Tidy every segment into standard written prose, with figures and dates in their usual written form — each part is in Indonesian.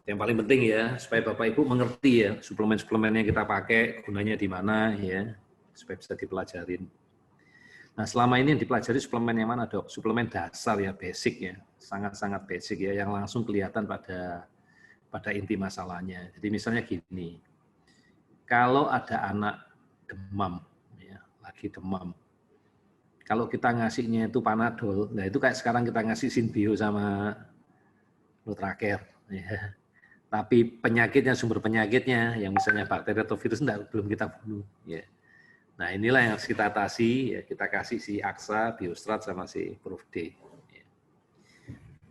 Yang paling penting ya, supaya Bapak Ibu mengerti ya, suplemen-suplemen yang kita pakai, gunanya di mana ya, supaya bisa dipelajarin. Nah, selama ini yang dipelajari suplemen yang mana, Dok? Suplemen dasar ya, basic ya, sangat-sangat basic ya, yang langsung kelihatan pada inti masalahnya. Jadi misalnya gini, kalau ada anak demam, ya, lagi demam, kalau kita ngasihnya itu Panadol, nah itu kayak sekarang kita ngasih Synbio sama Nutraker, ya. Tapi penyakitnya, sumber penyakitnya, yang misalnya bakteri atau virus, belum kita bunuh. Ya. Nah inilah yang harus kita atasi, ya, kita kasih si Aksa, Biostrat, sama si Prof D. Ya.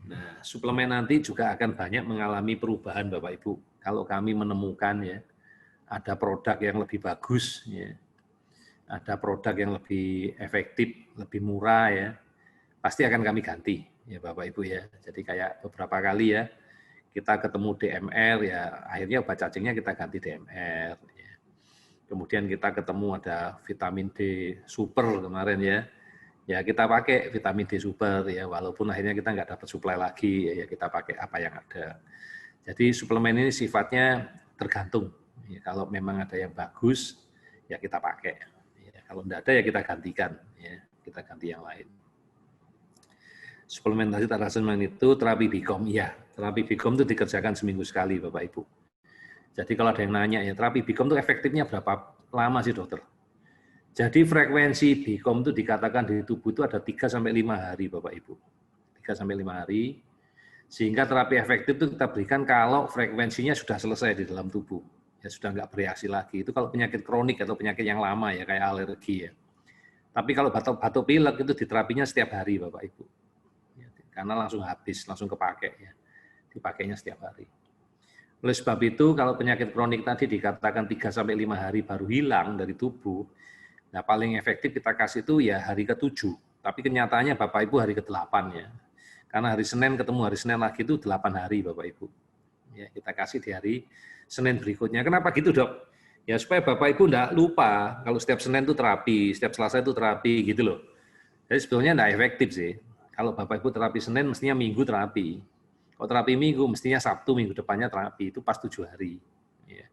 Nah suplemen nanti juga akan banyak mengalami perubahan Bapak Ibu. Kalau kami menemukan ya, ada produk yang lebih bagus, ya, ada produk yang lebih efektif, lebih murah, ya, pasti akan kami ganti, ya Bapak Ibu ya. Jadi kayak beberapa kali ya, kita ketemu DMR, ya akhirnya obat cacingnya kita ganti DMR. Ya. Kemudian kita ketemu ada vitamin D super kemarin ya kita pakai vitamin D super ya, walaupun akhirnya kita nggak dapat suplai lagi, ya kita pakai apa yang ada. Jadi suplemen ini sifatnya tergantung. Ya, kalau memang ada yang bagus, ya kita pakai. Ya, kalau tidak ada ya kita gantikan, ya kita ganti yang lain. Suplementasi terasemen itu terapi BIKOM, ya terapi BIKOM itu dikerjakan seminggu sekali Bapak Ibu. Jadi kalau ada yang nanya ya terapi BIKOM itu efektifnya berapa lama sih dokter? Jadi frekuensi BIKOM itu dikatakan di tubuh itu ada 3-5 hari Bapak Ibu. 3-5 hari, sehingga terapi efektif itu kita berikan kalau frekuensinya sudah selesai di dalam tubuh. Ya sudah nggak bereaksi lagi. Itu kalau penyakit kronik atau penyakit yang lama ya kayak alergi ya. Tapi kalau batuk pilek itu diterapinya setiap hari Bapak Ibu. Karena langsung habis, langsung kepake ya. Dipakainya setiap hari. Oleh sebab itu kalau penyakit kronik tadi dikatakan 3-5 hari baru hilang dari tubuh, nah paling efektif kita kasih itu ya hari ke-7. Tapi kenyataannya Bapak Ibu hari ke-8 ya. Karena hari Senin ketemu hari Senin lagi itu 8 hari Bapak Ibu. Ya, kita kasih di hari Senin berikutnya. Kenapa gitu Dok? Ya supaya Bapak Ibu enggak lupa kalau setiap Senin itu terapi, setiap Selasa itu terapi gitu loh. Jadi sebetulnya enggak efektif sih. Kalau Bapak Ibu terapi Senin, mestinya Minggu terapi. Kalau terapi Minggu, mestinya Sabtu minggu depannya terapi. Itu pas 7 hari. Ya.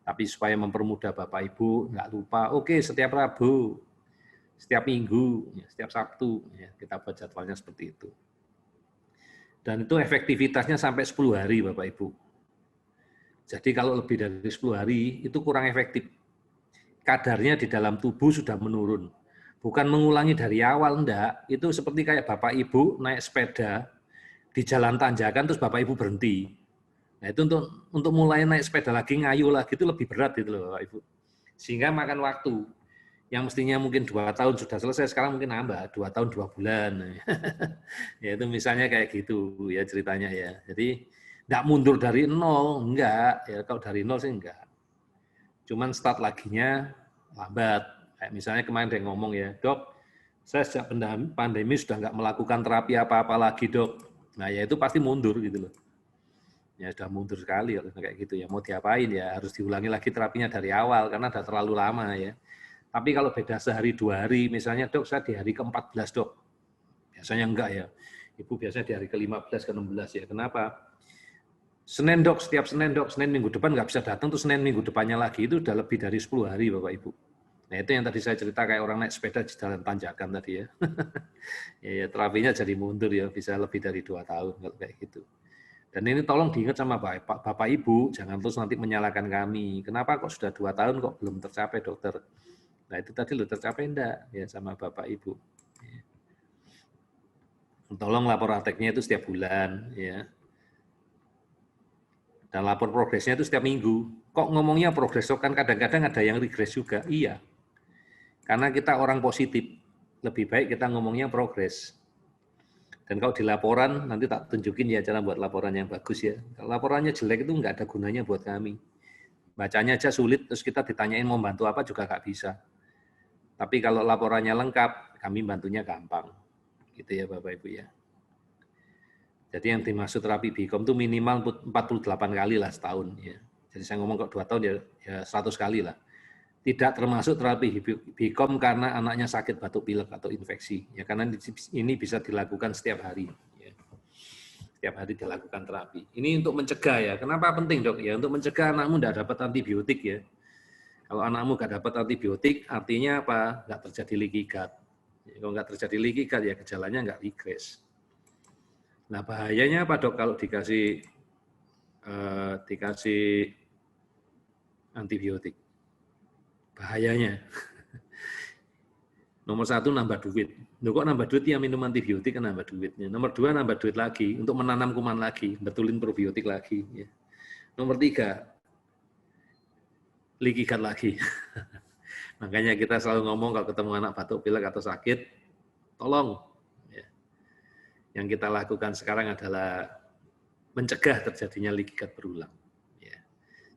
Tapi supaya mempermudah Bapak Ibu, nggak lupa, oke setiap Rabu, setiap Minggu, ya, setiap Sabtu, ya, kita buat jadwalnya seperti itu. Dan itu efektivitasnya sampai 10 hari Bapak Ibu. Jadi kalau lebih dari 10 hari, itu kurang efektif. Kadarnya di dalam tubuh sudah menurun. Bukan mengulangi dari awal, enggak. Itu seperti kayak Bapak Ibu naik sepeda di jalan tanjakan terus Bapak Ibu berhenti. Nah, itu untuk mulai naik sepeda lagi, ngayu lagi itu lebih berat gitu loh Bapak Ibu. Sehingga makan waktu. Yang mestinya mungkin 2 tahun sudah selesai, sekarang mungkin nambah 2 tahun 2 bulan. Ya itu misalnya kayak gitu ya ceritanya ya. Jadi enggak mundur dari nol, enggak. Ya kalau dari nol sih enggak. Cuman start laginya lambat. Kayak misalnya kemarin dia ngomong ya, Dok, saya sejak pandemi sudah nggak melakukan terapi apa-apa lagi, Dok. Nah, ya itu pasti mundur gitu loh. Ya sudah mundur sekali kayak gitu ya. Mau diapain ya, harus diulangi lagi terapinya dari awal karena sudah terlalu lama ya. Tapi kalau beda sehari 2 hari, misalnya, Dok, saya di hari ke-14, Dok. Biasanya enggak ya. Ibu biasanya di hari ke-15, ke-16 ya. Kenapa? Senin, Dok, setiap Senin, Dok. Senin minggu depan nggak bisa datang, tuh Senin minggu depannya lagi. Itu udah lebih dari 10 hari, Bapak Ibu. Nah, itu yang tadi saya cerita kayak orang naik sepeda di jalan tanjakan tadi ya. Ya, terapinya jadi mundur ya, bisa lebih dari 2 tahun kalau kayak gitu. Dan ini tolong diingat sama Bapak Ibu, jangan terus nanti menyalahkan kami. Kenapa kok sudah 2 tahun kok belum tercapai, dokter? Nah, itu tadi lo tercapai enggak ya sama Bapak Ibu. Ya. Tolong lapor prakteknya itu setiap bulan ya. Dan lapor progresnya itu setiap minggu. Kok ngomongnya progres, kan kadang-kadang ada yang regres juga. Iya. Karena kita orang positif, lebih baik kita ngomongnya progres. Dan kalau di laporan, nanti tak tunjukin ya cara buat laporan yang bagus ya. Kalau laporannya jelek itu nggak ada gunanya buat kami. Bacanya aja sulit, terus kita ditanyain mau bantu apa juga nggak bisa. Tapi kalau laporannya lengkap, kami bantunya gampang. Gitu ya Bapak Ibu ya. Jadi yang dimaksud terapi BIKOM itu minimal 48 kali lah setahun. Ya. Jadi saya ngomong kok 2 tahun ya 100 kali lah. Tidak termasuk terapi BIKOM karena anaknya sakit batuk pilek atau infeksi. Ya karena ini bisa dilakukan setiap hari. Ya. Tiap hari dilakukan terapi. Ini untuk mencegah ya. Kenapa penting dok? Ya untuk mencegah anakmu tidak dapat antibiotik ya. Kalau anakmu nggak dapat antibiotik, artinya apa? Nggak terjadi leaky gut. Kalau nggak terjadi leaky gut ya gejalanya nggak regress. Nah bahayanya apa dok kalau dikasih antibiotik? Bahayanya. Nomor 1 nambah duit. Loh kok nambah duit ya minum antibiotik kan nambah duitnya. Nomor 2 nambah duit lagi untuk menanam kuman lagi, betulin probiotik lagi. Ya. Nomor 3 leaky gut lagi. Makanya kita selalu ngomong kalau ketemu anak batuk pilek atau sakit, tolong. Ya. Yang kita lakukan sekarang adalah mencegah terjadinya leaky gut berulang. Ya.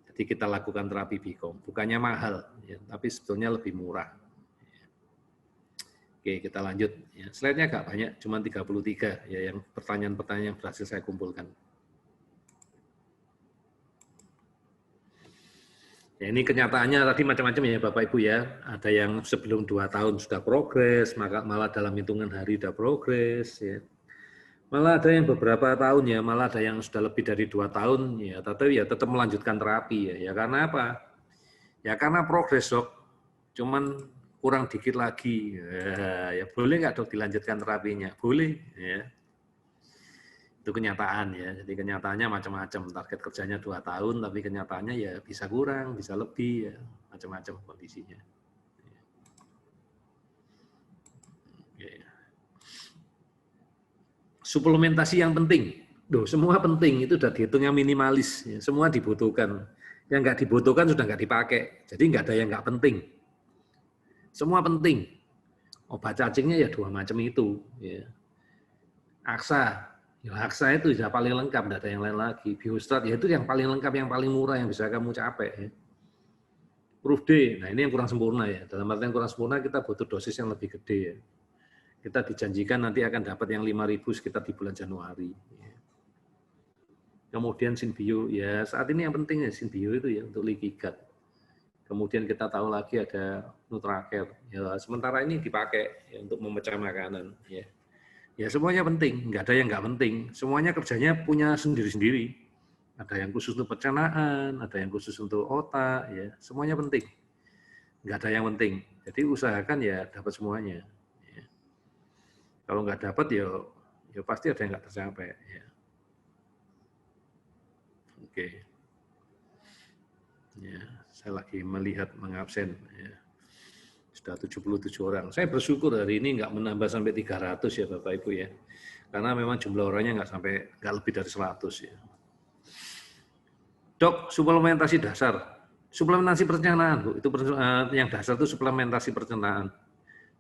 Jadi kita lakukan terapi BICOM, bukannya mahal, ya, tapi sebetulnya lebih murah. Oke, kita lanjut. Ya, slide-nya agak banyak, cuma 33 ya yang pertanyaan-pertanyaan yang berhasil saya kumpulkan. Ya, ini kenyataannya tadi macam-macam ya Bapak Ibu ya. Ada yang sebelum 2 tahun sudah progres, maka malah dalam hitungan hari sudah progres ya. Malah ada yang beberapa tahun ya, malah ada yang sudah lebih dari 2 tahun ya, tapi ya tetap melanjutkan terapi ya. Ya karena apa? Ya karena progres dok. Cuman kurang dikit lagi. Ya boleh nggak dok dilanjutkan terapinya? Boleh ya. Itu kenyataan ya. Jadi kenyataannya macam-macam. Target kerjanya 2 tahun, tapi kenyataannya ya bisa kurang, bisa lebih, ya macam-macam kondisinya. Oke. Suplementasi yang penting. Semua penting, itu udah dihitungnya minimalis. Ya. Semua dibutuhkan. Yang nggak dibutuhkan sudah nggak dipakai. Jadi nggak ada yang nggak penting. Semua penting. Obat cacingnya ya 2 macam itu. Ya. Aksa. Ya, Aksa itu sudah paling lengkap, tidak ada yang lain lagi. Biostrat, ya itu yang paling lengkap, yang paling murah, yang bisa kamu capai. Ya. Proof D, nah ini yang kurang sempurna ya. Dalam artian kurang sempurna, kita butuh dosis yang lebih gede ya. Kita dijanjikan nanti akan dapat yang 5.000 sekitar di bulan Januari. Ya. Kemudian Synbio, ya saat ini yang penting ya Synbio itu ya untuk leaky gut. Kemudian kita tahu lagi ada Nutracare. Ya, sementara ini dipakai ya, untuk memecah makanan. Ya. Ya semuanya penting, nggak ada yang nggak penting. Semuanya kerjanya punya sendiri-sendiri. Ada yang khusus untuk pencernaan, ada yang khusus untuk otak, ya semuanya penting. Nggak ada yang penting. Jadi usahakan ya dapat semuanya. Ya. Kalau nggak dapat ya pasti ada yang nggak tercapai. Ya. Oke. Ya, saya lagi melihat mengabsen. Ya. Sudah 77 orang. Saya bersyukur hari ini nggak menambah sampai 300 ya Bapak Ibu ya. Karena memang jumlah orangnya nggak lebih dari 100 ya. Dok, suplementasi dasar. Suplementasi pencernaan, Bu. Itu yang dasar itu suplementasi pencernaan.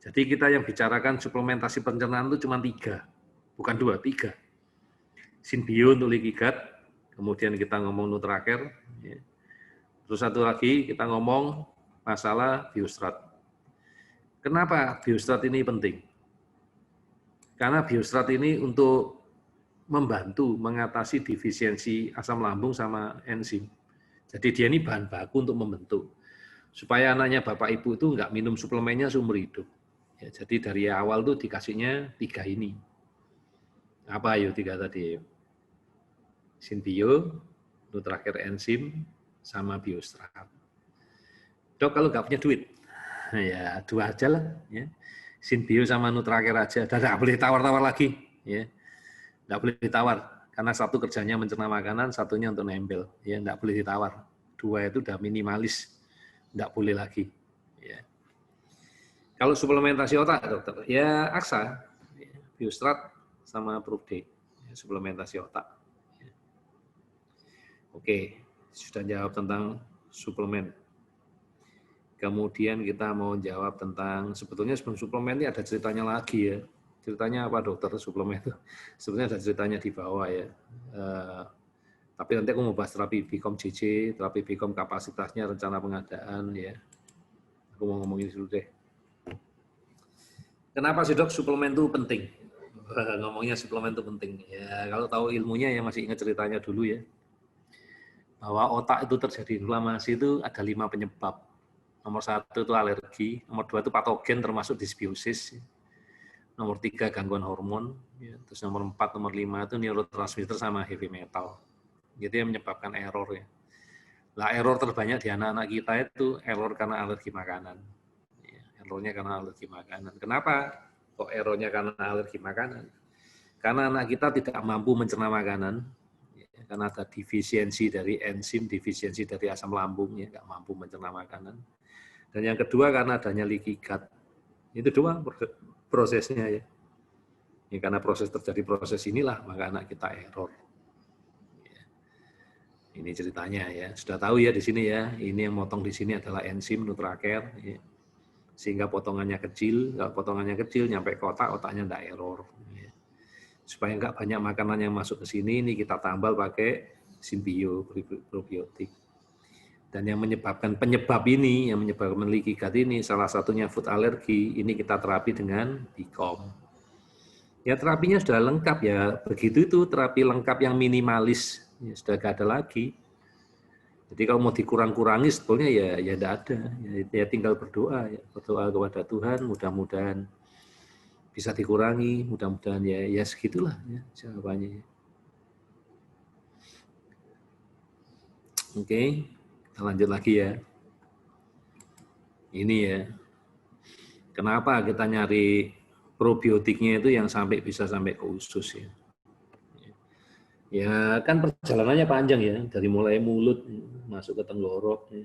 Jadi kita yang bicarakan suplementasi pencernaan itu cuma 3. Bukan 2, 3. Synbio untuk leaky gut, kemudian kita ngomong Nutracare. Ya. Terus satu lagi kita ngomong masalah Biostrat. Kenapa Biostrat ini penting? Karena Biostrat ini untuk membantu mengatasi defisiensi asam lambung sama enzim. Jadi dia ini bahan baku untuk membentuk. Supaya anaknya Bapak Ibu itu nggak minum suplemennya seumur hidup. Ya, jadi dari awal tuh dikasihnya 3 ini. Apa ayo 3 tadi? Synbio, Nutracare enzim, sama Biostrat. Dok kalau nggak punya duit, ya 2 aja lah. Ya. Synbio sama Nutracare aja, dan nggak boleh tawar-tawar lagi. Ya. Nggak boleh ditawar, karena satu kerjanya mencerna makanan, satunya untuk nempel. Ya, nggak boleh ditawar. 2 itu udah minimalis, nggak boleh lagi. Ya. Kalau suplementasi otak, dokter, ya Aksa, ya, Biostrat, sama Proof D, ya, suplementasi otak. Ya. Oke, sudah jawab tentang suplemen. Kemudian kita mau jawab tentang, sebetulnya sebelum suplemen ini ada ceritanya lagi ya. Ceritanya apa dokter suplemen itu? Sebenarnya ada ceritanya di bawah ya. Tapi nanti aku mau bahas terapi BICOM JJ, terapi BICOM kapasitasnya, rencana pengadaan ya. Aku mau ngomongin dulu deh. Kenapa sih dok suplemen itu penting? Ngomongnya suplemen itu penting. Ya kalau tahu ilmunya ya masih ingat ceritanya dulu ya. Bahwa otak itu terjadi inflamasi itu ada 5 penyebab. Nomor 1 itu alergi, nomor 2 itu patogen termasuk dysbiosis. Nomor 3 gangguan hormon, Ya, terus nomor 4, nomor 5 itu neurotransmitter sama heavy metal. Itu yang menyebabkan error ya. Lah error terbanyak di anak-anak kita itu error karena alergi makanan. Ya, errornya karena alergi makanan. Kenapa kok errornya karena alergi makanan? Karena anak kita tidak mampu mencerna makanan, ya, karena ada defisiensi dari enzim, defisiensi dari asam lambung, ya, nggak mampu mencerna makanan. Dan yang kedua karena adanya leaky gut. Itu doang prosesnya ya. Ya, karena terjadi proses inilah maka anak kita error. Ya. Ini ceritanya ya. Sudah tahu ya di sini ya. Ini yang motong di sini adalah enzim Nutracare. Ya. Sehingga potongannya kecil. Kalau potongannya kecil nyampe ke otak, otaknya enggak error. Ya. Supaya enggak banyak makanan yang masuk ke sini, ini kita tambal pakai Synbio probiotik. Dan yang menyebabkan penyebab ini, yang menyebabkan leaky gut ini, salah satunya food allergy, ini kita terapi dengan Bicom. Ya terapinya sudah lengkap ya, begitu itu terapi lengkap yang minimalis, ya, sudah nggak ada lagi. Jadi kalau mau dikurang-kurangi sebetulnya ya tidak ada, ya tinggal berdoa, ya, berdoa kepada Tuhan, mudah-mudahan bisa dikurangi, mudah-mudahan ya segitulah ya jawabannya. Oke, kita lanjut lagi ya. Ini ya, kenapa kita nyari probiotiknya itu yang bisa sampai ke usus ya. Ya kan perjalanannya panjang ya, dari mulai mulut masuk ke tenggorok, ya.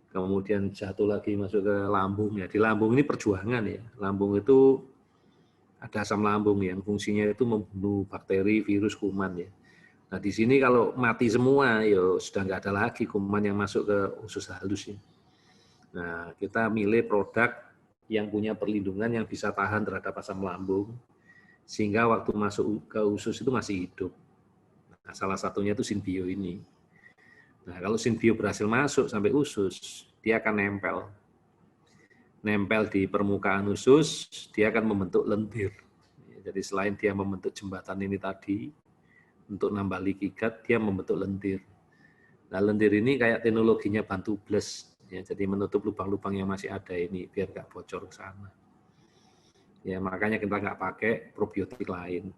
Kemudian jatuh lagi masuk ke lambung ya. Di lambung ini perjuangan ya. Lambung itu ada asam lambung yang fungsinya itu membunuh bakteri, virus, kuman ya. Nah di sini kalau mati semua ya sudah nggak ada lagi kuman yang masuk ke usus halus ya. Nah kita milih produk yang punya perlindungan yang bisa tahan terhadap asam lambung sehingga waktu masuk ke usus itu masih hidup. Nah, salah satunya itu Synbio ini. Nah, kalau Synbio berhasil masuk sampai usus, dia akan nempel. Nempel di permukaan usus, dia akan membentuk lendir. Jadi selain dia membentuk jembatan ini tadi, untuk nambah leaky gut, dia membentuk lendir. Nah, lendir ini kayak teknologinya bantu bles. Ya, jadi menutup lubang-lubang yang masih ada ini, biar nggak bocor ke sana. Ya, makanya kita nggak pakai probiotik lain.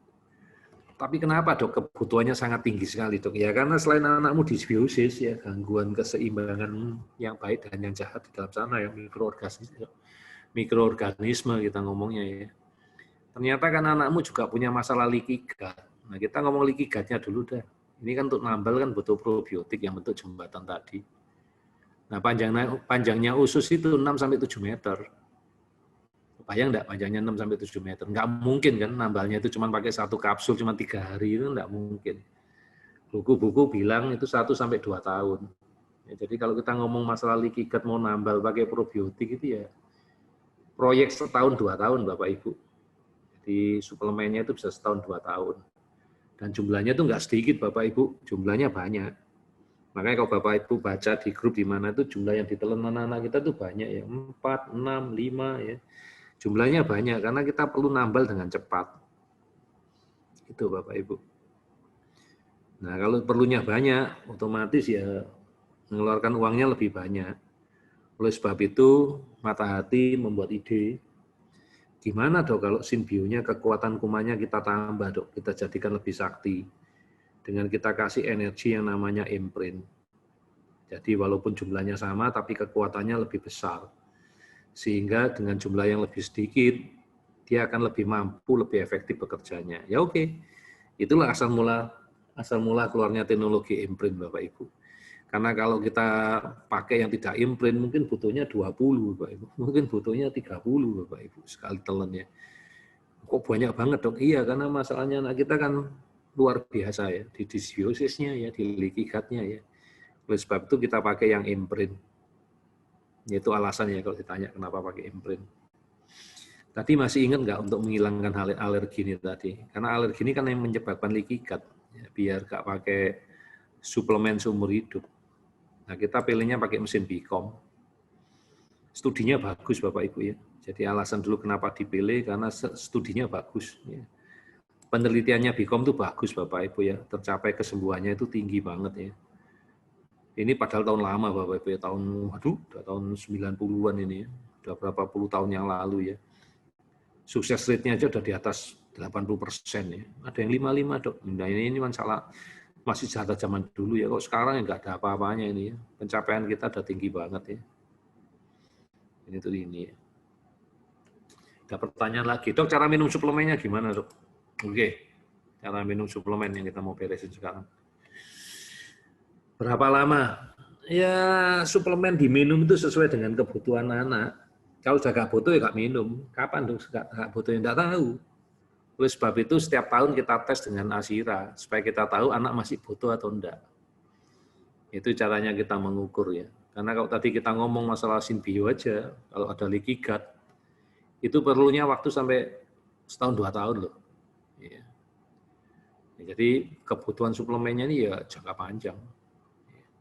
Tapi kenapa dok kebutuhannya sangat tinggi sekali dok? Ya karena selain anakmu disbiosis ya gangguan keseimbangan yang baik dan yang jahat di dalam sana ya mikroorganisme kita ngomongnya ya. Ternyata kan anakmu juga punya masalah leaky gut. Nah kita ngomong leaky gut-nya dulu dah. Ini kan untuk nambal kan butuh probiotik yang bentuk jembatan tadi. Nah panjangnya usus itu 6-7 meter. Bayang enggak panjangnya 6-7 meter? Enggak mungkin kan nambalnya itu cuma pakai 1 kapsul cuma 3 hari itu enggak mungkin. Buku-buku bilang itu 1-2 tahun. Ya, jadi kalau kita ngomong masalah leaky gut mau nambal pakai probiotik itu ya proyek 1-2 tahun Bapak Ibu. Jadi suplemennya itu bisa 1-2 tahun. Dan jumlahnya itu enggak sedikit Bapak Ibu, jumlahnya banyak. Makanya kalau Bapak Ibu baca di grup di mana itu jumlah yang ditelan anak-anak kita tuh banyak ya, 4, 6, 5 ya. Jumlahnya banyak karena kita perlu nambal dengan cepat. Itu Bapak Ibu. Nah kalau perlunya banyak, otomatis ya mengeluarkan uangnya lebih banyak. Oleh sebab itu, mata hati membuat ide, gimana dok kalau Synbio-nya kekuatan kumannya kita tambah dok, kita jadikan lebih sakti. Dengan kita kasih energi yang namanya imprint. Jadi walaupun jumlahnya sama, tapi kekuatannya lebih besar. Sehingga dengan jumlah yang lebih sedikit, dia akan lebih mampu, lebih efektif bekerjanya. Ya oke, itulah asal mula keluarnya teknologi imprint Bapak Ibu. Karena kalau kita pakai yang tidak imprint, mungkin butuhnya 20 Bapak Ibu, mungkin butuhnya 30 Bapak Ibu, sekali telannya. Kok banyak banget dok? Iya, karena masalahnya anak kita kan luar biasa ya, di dysbiosisnya ya, di leaky gut-nya ya. Oleh sebab itu kita pakai yang imprint. Itu alasannya kalau ditanya kenapa pakai imprint. Tadi masih ingat nggak untuk menghilangkan alergi ini tadi? Karena alergi ini kan yang menyebabkan leaky gut. Ya, biar nggak pakai suplemen seumur hidup. Nah kita pilihnya pakai mesin Bicom. Studinya bagus Bapak Ibu ya. Jadi alasan dulu kenapa dipilih karena studinya bagus. Ya. Penelitiannya Bicom itu bagus Bapak Ibu ya. Tercapai kesembuhannya itu tinggi banget ya. Ini padahal tahun lama Bapak Ibu ya, tahun 90-an ini ya. Udah berapa puluh tahun yang lalu ya. Sukses rate-nya aja udah di atas 80% ya. Ada yang 55 dok. Nah ini masalah masih jatah zaman dulu ya. Kok sekarang nggak ada apa-apanya ini ya. Pencapaian kita udah tinggi banget ya. Ini tuh ini ya. Ada pertanyaan lagi. Dok, cara minum suplemennya gimana dok? Oke. Cara minum suplemen yang kita mau beresin sekarang. Berapa lama? Ya suplemen diminum itu sesuai dengan kebutuhan anak. Kalau sudah nggak butuh ya nggak minum. Kapan dong nggak butuh ya nggak tahu. Oleh sebab itu setiap tahun kita tes dengan Asira supaya kita tahu anak masih butuh atau enggak. Itu caranya kita mengukur ya. Karena kalau tadi kita ngomong masalah Synbio aja, kalau ada leaky gut, itu perlunya waktu sampai setahun 2 tahun loh. Ya. Jadi kebutuhan suplemennya ini ya jangka panjang.